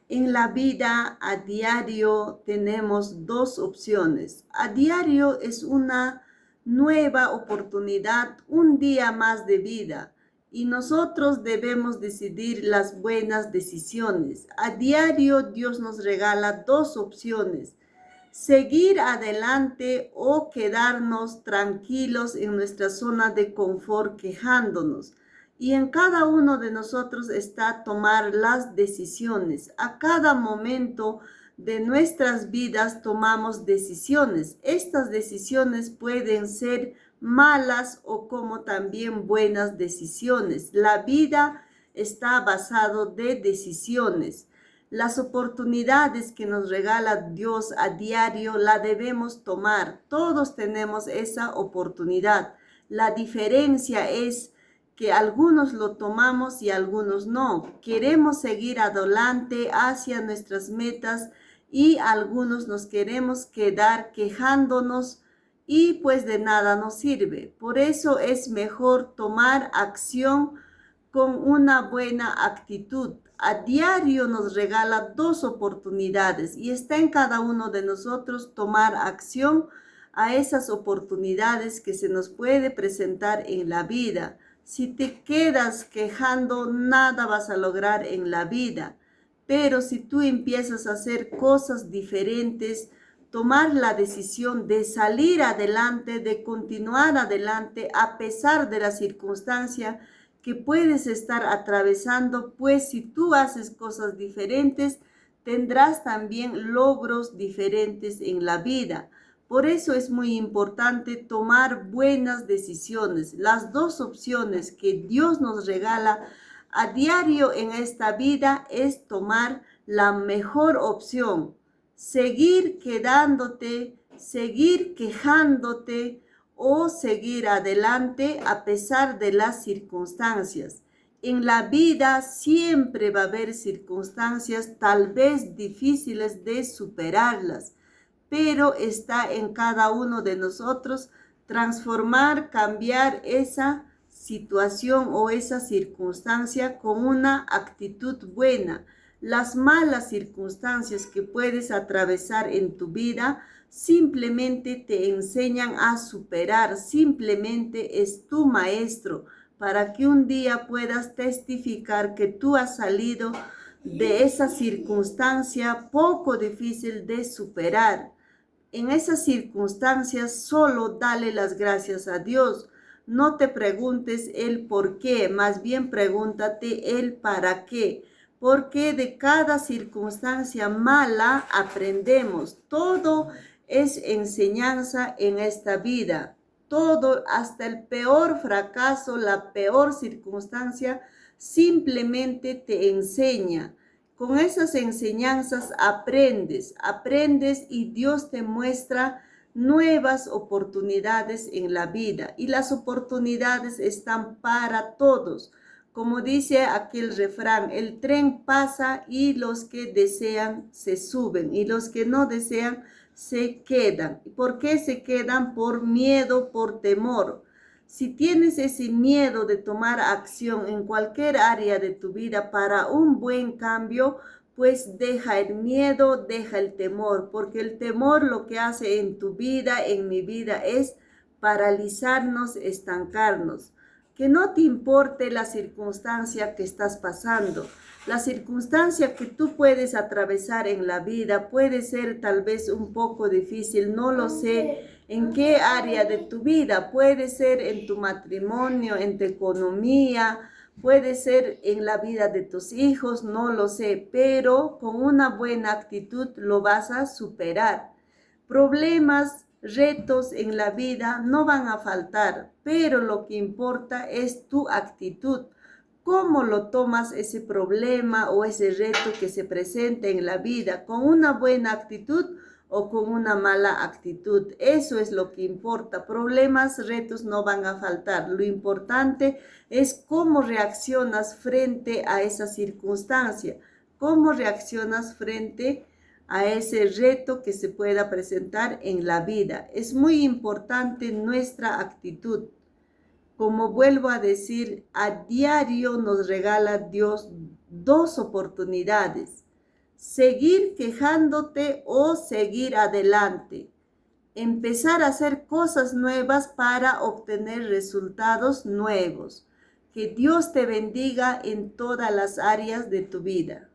En la vida a diario tenemos dos opciones. A diario es una nueva oportunidad, un día más de vida y nosotros debemos decidir las buenas decisiones. A diario Dios nos regala dos opciones: seguir adelante o quedarnos tranquilos en nuestra zona de confort quejándonos. Y en cada uno de nosotros está tomar las decisiones. A cada momento de nuestras vidas tomamos decisiones. Estas decisiones pueden ser malas o como también buenas decisiones. La vida está basada de decisiones. Las oportunidades que nos regala Dios a diario la debemos tomar. Todos tenemos esa oportunidad. La diferencia es que algunos lo tomamos y algunos no. Queremos seguir adelante hacia nuestras metas y algunos nos queremos quedar quejándonos y pues de nada nos sirve. Por eso es mejor tomar acción con una buena actitud. A diario nos regala dos oportunidades y está en cada uno de nosotros tomar acción a esas oportunidades que se nos puede presentar en la vida. Si te quedas quejando, nada vas a lograr en la vida. Pero si tú empiezas a hacer cosas diferentes, tomar la decisión de salir adelante, de continuar adelante a pesar de la circunstancia que puedes estar atravesando, pues si tú haces cosas diferentes, tendrás también logros diferentes en la vida. Por eso es muy importante tomar buenas decisiones. Las dos opciones que Dios nos regala a diario en esta vida es tomar la mejor opción: seguir quedándote, seguir quejándote o seguir adelante a pesar de las circunstancias. En la vida siempre va a haber circunstancias tal vez difíciles de superarlas, pero está en cada uno de nosotros transformar, cambiar esa situación o esa circunstancia con una actitud buena. Las malas circunstancias que puedes atravesar en tu vida simplemente te enseñan a superar, simplemente es tu maestro para que un día puedas testificar que tú has salido de esa circunstancia poco difícil de superar. En esas circunstancias solo dale las gracias a Dios. No te preguntes el por qué, más bien pregúntate el para qué. Porque de cada circunstancia mala aprendemos. Todo es enseñanza en esta vida. Todo, hasta el peor fracaso, la peor circunstancia, simplemente te enseña. Con esas enseñanzas aprendes y Dios te muestra nuevas oportunidades en la vida. Y las oportunidades están para todos. Como dice aquel refrán, el tren pasa y los que desean se suben y los que no desean se quedan. ¿Por qué se quedan? Por miedo, por temor. Si tienes ese miedo de tomar acción en cualquier área de tu vida para un buen cambio, pues deja el miedo, deja el temor, porque el temor lo que hace en tu vida, en mi vida, es paralizarnos, estancarnos. Que no te importe la circunstancia que estás pasando. La circunstancia que tú puedes atravesar en la vida puede ser tal vez un poco difícil, no lo sé en qué área de tu vida, puede ser en tu matrimonio, en tu economía, puede ser en la vida de tus hijos, no lo sé, pero con una buena actitud lo vas a superar. Problemas, retos en la vida no van a faltar, pero lo que importa es tu actitud. ¿Cómo lo tomas ese problema o ese reto que se presenta en la vida? ¿Con una buena actitud o con una mala actitud? Eso es lo que importa. Problemas, retos no van a faltar. Lo importante es cómo reaccionas frente a esa circunstancia, cómo reaccionas frente a ese reto que se pueda presentar en la vida. Es muy importante nuestra actitud. Como vuelvo a decir, a diario nos regala Dios dos oportunidades. seguir quejándote o seguir adelante. Empezar a hacer cosas nuevas para obtener resultados nuevos. Que Dios te bendiga en todas las áreas de tu vida.